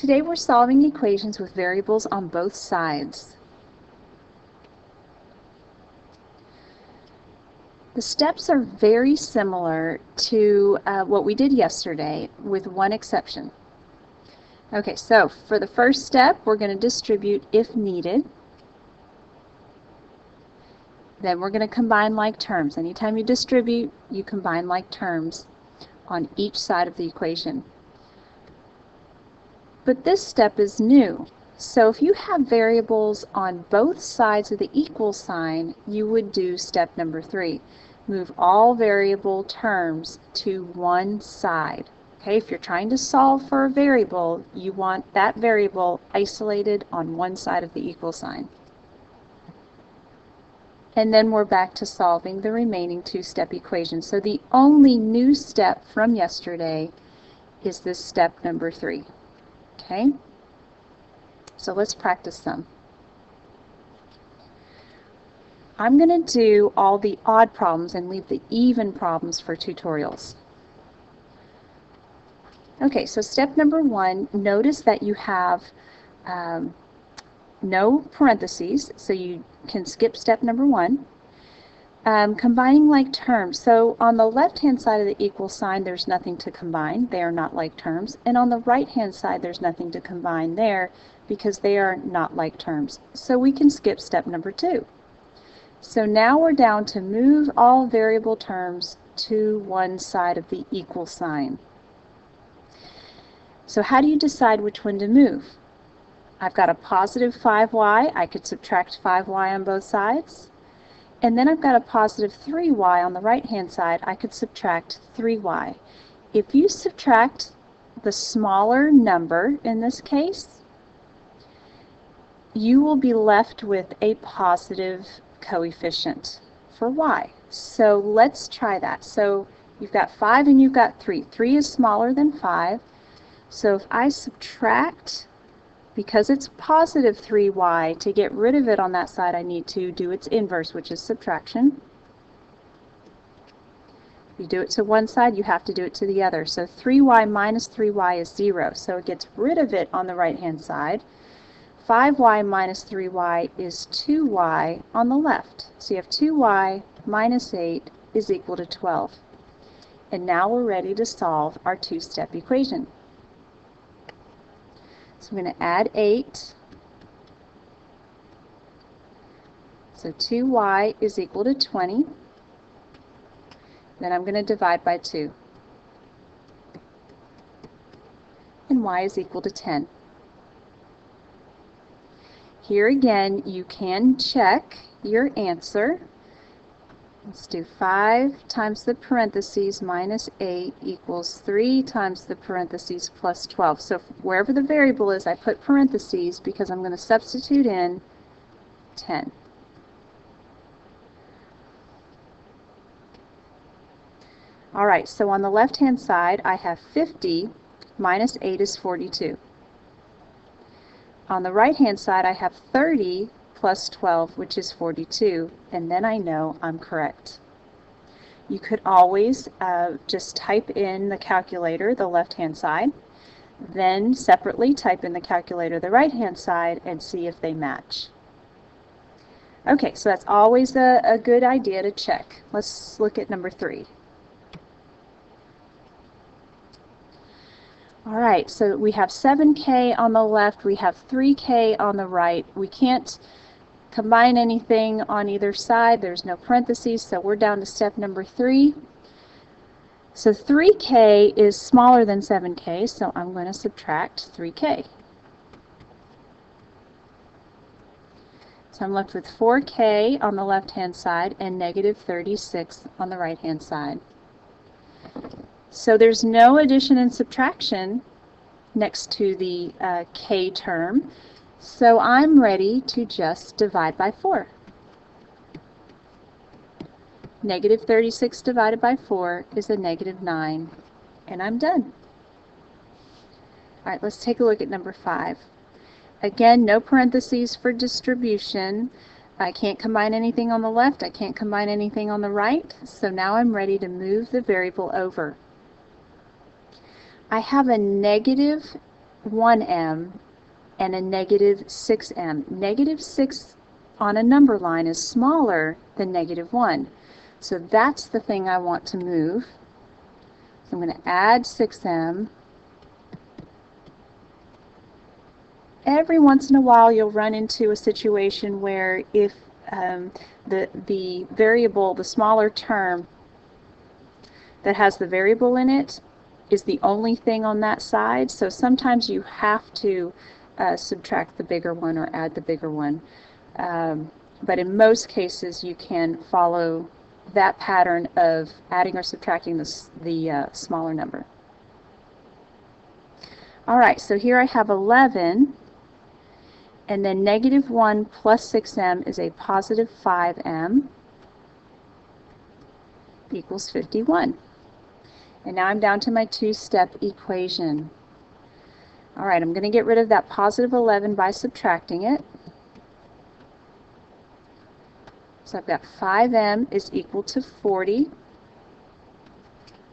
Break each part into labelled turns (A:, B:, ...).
A: Today we're solving equations with variables on both sides. The steps are very similar to what we did yesterday, with one exception. Okay, so for the first step, we're going to distribute if needed. Then we're going to combine like terms. Anytime you distribute, you combine like terms on each side of the equation. But this step is new. So if you have variables on both sides of the equal sign, you would do step number 3. Move all variable terms to one side. Okay, if you're trying to solve for a variable, you want that variable isolated on one side of the equal sign. And then we're back to solving the remaining two-step equation. So the only new step from yesterday is this step number 3. Okay, so let's practice some. I'm going to do all the odd problems and leave the even problems for tutorials. Okay, so step number 1, notice that you have no parentheses, so you can skip step number 1. Combining like terms. So on the left-hand side of the equal sign, there's nothing to combine. They are not like terms. And on the right-hand side, there's nothing to combine there because they are not like terms. So we can skip step number 2. So now we're down to move all variable terms to one side of the equal sign. So how do you decide which one to move? I've got a positive 5y. I could subtract 5y on both sides. And then I've got a positive 3y on the right-hand side. I could subtract 3y. If you subtract the smaller number, in this case, you will be left with a positive coefficient for y. So let's try that. So you've got 5 and you've got 3. 3 is smaller than 5. So if I subtract, because it's positive 3y, to get rid of it on that side, I need to do its inverse, which is subtraction. If you do it to one side, you have to do it to the other. So 3y minus 3y is 0, so it gets rid of it on the right-hand side. 5y minus 3y is 2y on the left. So you have 2y minus 8 is equal to 12. And now we're ready to solve our two-step equation. So I'm going to add 8. So 2y is equal to 20. Then I'm going to divide by 2. And y is equal to 10. Here again, you can check your answer. Let's do 5 times the parentheses minus 8 equals 3 times the parentheses plus 12. So wherever the variable is, I put parentheses because I'm going to substitute in 10. All right, so on the left-hand side, I have 50 minus 8 is 42. On the right-hand side, I have 30 plus 12, which is 42, and then I know I'm correct. You could always just type in the calculator, the left-hand side, then separately type in the calculator, the right-hand side, and see if they match. Okay, so that's always a good idea to check. Let's look at number 3. All right, so we have 7k on the left, we have 3k on the right. We can't combine anything on either side. There's no parentheses, so we're down to step number 3. So 3k is smaller than 7k, so I'm going to subtract 3k. So I'm left with 4k on the left-hand side and negative 36 on the right-hand side. So there's no addition and subtraction next to the k term, so I'm ready to just divide by 4. Negative 36 divided by 4 is a negative 9, and I'm done. All right, let's take a look at number 5. Again, no parentheses for distribution. I can't combine anything on the left, I can't combine anything on the right, so now I'm ready to move the variable over. I have a negative 1m and a negative 6m. Negative 6 on a number line is smaller than negative 1. So that's the thing I want to move. So I'm going to add 6m. Every once in a while you'll run into a situation where if the variable, the smaller term that has the variable in it is the only thing on that side, so sometimes you have to subtract the bigger one or add the bigger one. But in most cases you can follow that pattern of adding or subtracting the smaller number. Alright, so here I have 11, and then negative 1 plus 6m is a positive 5m equals 51. And now I'm down to my two-step equation. Alright, I'm going to get rid of that positive 11 by subtracting it. So I've got 5m is equal to 40.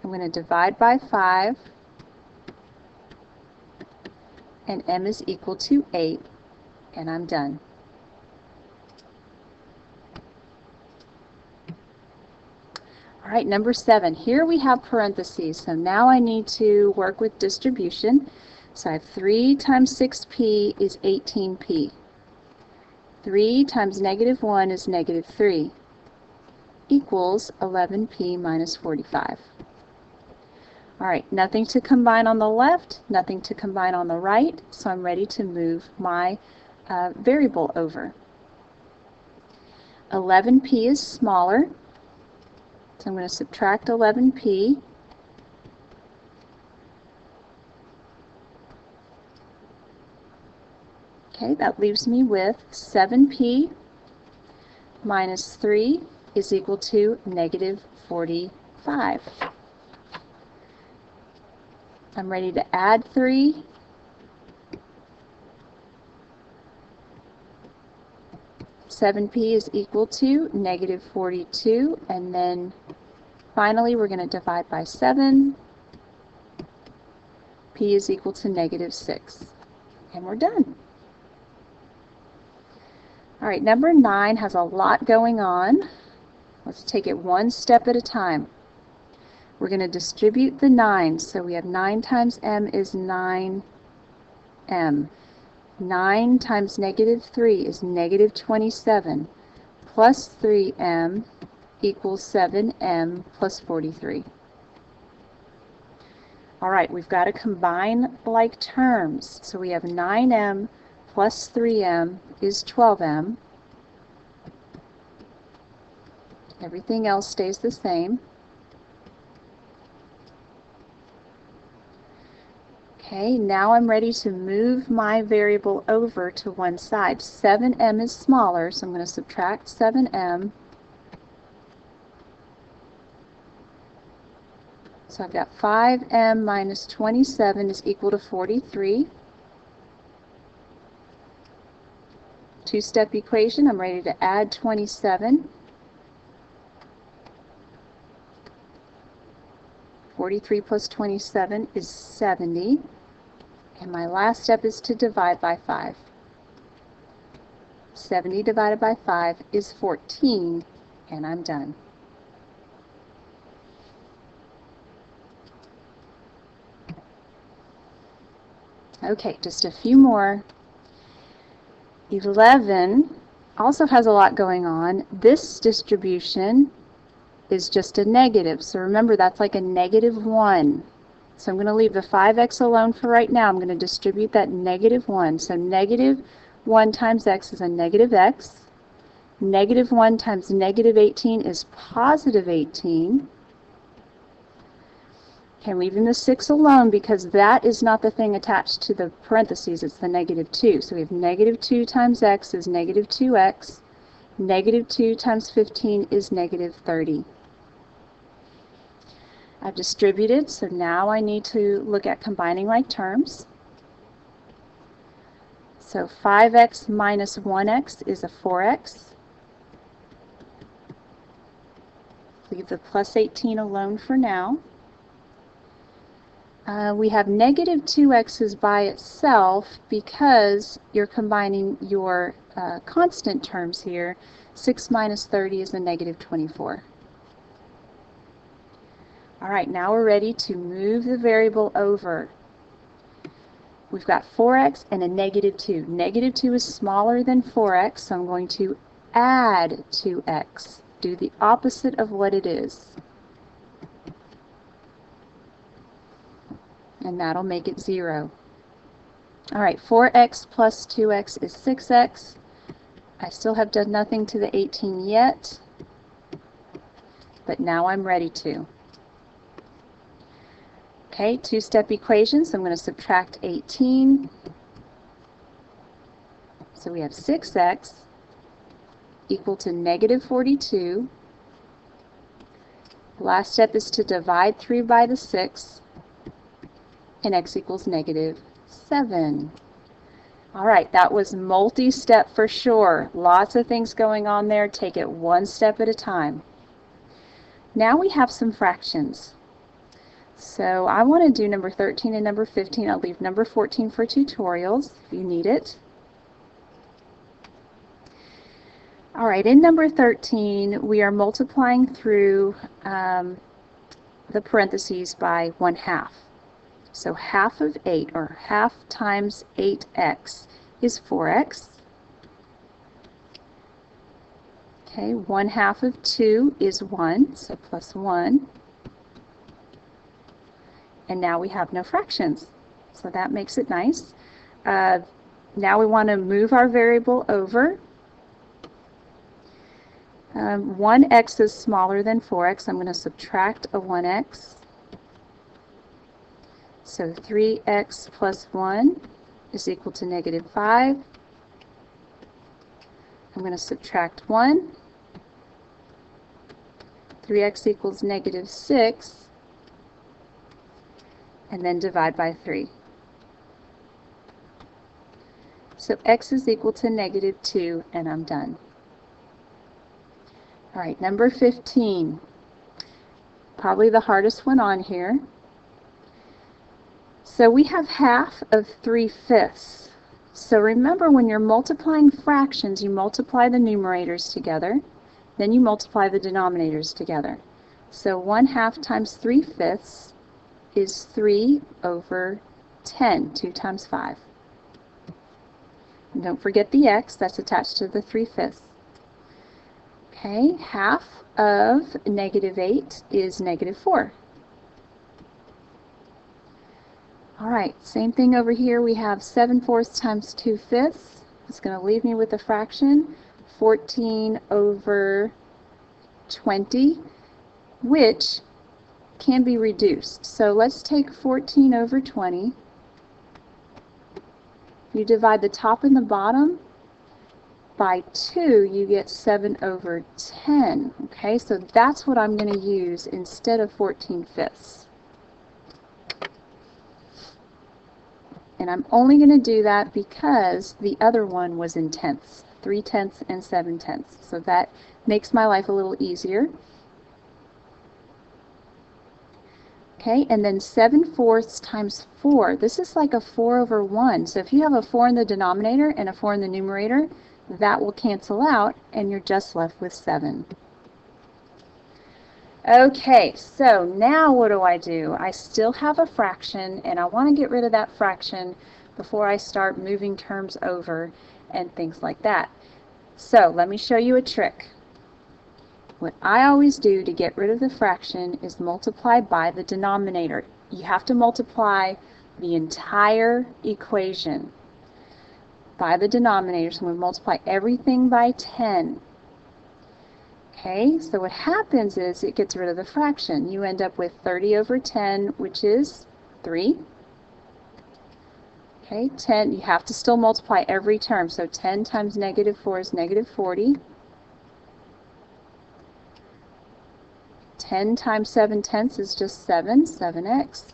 A: I'm going to divide by 5, and m is equal to 8, and I'm done. All right, number 7. Here we have parentheses, so now I need to work with distribution. So I have 3 times 6p is 18p. 3 times negative 1 is negative 3, equals 11p minus 45. All right, nothing to combine on the left, nothing to combine on the right, so I'm ready to move my variable over. 11p is smaller, so I'm going to subtract 11p. Okay, that leaves me with 7p minus 3 is equal to negative 45. I'm ready to add 3. $7p is equal to negative 42, and then finally we're going to divide by 7. P is equal to negative 6, and we're done. All right, number 9 has a lot going on. Let's take it one step at a time. We're going to distribute the 9, so we have 9 times m is 9m. 9 times negative 3 is negative 27, plus 3m equals 7m plus 43. All right, we've got to combine like terms. So we have 9m plus 3m is 12m. Everything else stays the same. Okay, now I'm ready to move my variable over to one side. 7m is smaller, so I'm going to subtract 7m. So I've got 5m minus 27 is equal to 43. Two-step equation, I'm ready to add 27. 43 plus 27 is 70. And my last step is to divide by 5. 70 divided by 5 is 14, and I'm done. Okay, just a few more. 11 also has a lot going on. This distribution is just a negative, so remember that's like a negative 1. So I'm going to leave the 5x alone for right now. I'm going to distribute that negative 1. So negative 1 times x is a negative x. Negative 1 times negative 18 is positive 18. Okay, I'm leaving the 6 alone because that is not the thing attached to the parentheses. It's the negative 2. So we have negative 2 times x is negative 2x. Negative 2 times 15 is negative 30. I've distributed, so now I need to look at combining like terms. So 5x minus 1x is a 4x. Leave the plus 18 alone for now. We have negative 2x's by itself because you're combining your constant terms here. 6 minus 30 is a negative 24. All right, now we're ready to move the variable over. We've got 4x and a negative 2. Negative 2 is smaller than 4x, so I'm going to add 2x. Do the opposite of what it is. And that'll make it 0. All right, 4x plus 2x is 6x. I still have done nothing to the 18 yet, but now I'm ready to. Okay, two-step equation, so I'm going to subtract 18. So we have 6x equal to negative 42. Last step is to divide 3 by the 6, and x equals negative 7. All right, that was multi-step for sure. Lots of things going on there. Take it one step at a time. Now we have some fractions. So I want to do number 13 and number 15. I'll leave number 14 for tutorials if you need it. All right, in number 13, we are multiplying through the parentheses by 1/2. So half of 8, or half times 8x, is 4x. Okay, 1/2 of 2 is 1, so plus 1. And now we have no fractions, so that makes it nice. Now we want to move our variable over. 1x is smaller than 4x. I'm going to subtract a 1x. So 3x plus 1 is equal to negative 5. I'm going to subtract 1. 3x equals negative 6. And then divide by 3. So x is equal to negative 2, and I'm done. All right, number 15. Probably the hardest one on here. So we have half of 3/5. So remember, when you're multiplying fractions, you multiply the numerators together, then you multiply the denominators together. So 1/2 times 3/5 is 3 over 10, 2 times 5. And don't forget the x, that's attached to the 3/5. Okay, half of negative 8 is negative 4. All right, same thing over here. We have 7/4 times 2/5. It's going to leave me with a fraction, 14 over 20, which can be reduced. So let's take 14 over 20. You divide the top and the bottom by 2, you get 7 over 10. Okay, so that's what I'm going to use instead of 14/5. And I'm only going to do that because the other one was in tenths, 3/10 and 7/10. So that makes my life a little easier. Okay, and then 7/4 times 4. This is like a 4 over 1. So if you have a 4 in the denominator and a 4 in the numerator, that will cancel out, and you're just left with 7. Okay, so now what do? I still have a fraction, and I want to get rid of that fraction before I start moving terms over and things like that. So let me show you a trick. What I always do to get rid of the fraction is multiply by the denominator. You have to multiply the entire equation by the denominator, so we multiply everything by 10. Okay, so what happens is it gets rid of the fraction. You end up with 30 over 10, which is 3. Okay, 10, you have to still multiply every term, so 10 times negative 4 is negative 40. 10 times 7/10 is just 7, 7x.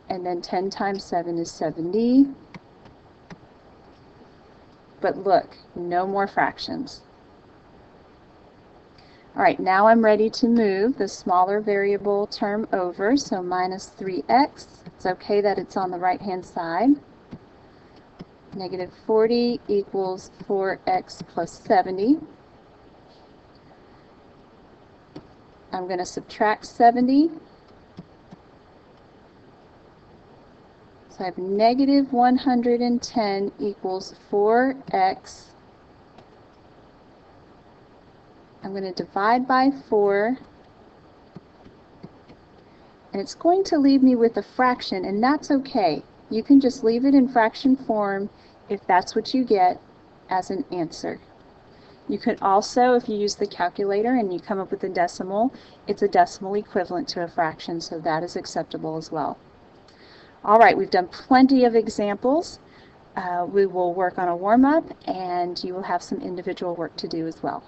A: And then 10 times 7 is 70. But look, no more fractions. All right, now I'm ready to move the smaller variable term over, so minus 3x It's okay that it's on the right-hand side. Negative 40 equals 4x plus 70. I'm going to subtract 70. So I have negative 110 equals 4x. I'm going to divide by 4. And it's going to leave me with a fraction, and that's okay. You can just leave it in fraction form if that's what you get as an answer. You could also, if you use the calculator and you come up with a decimal, it's a decimal equivalent to a fraction, so that is acceptable as well. All right, we've done plenty of examples. We will work on a warm-up, and you will have some individual work to do as well.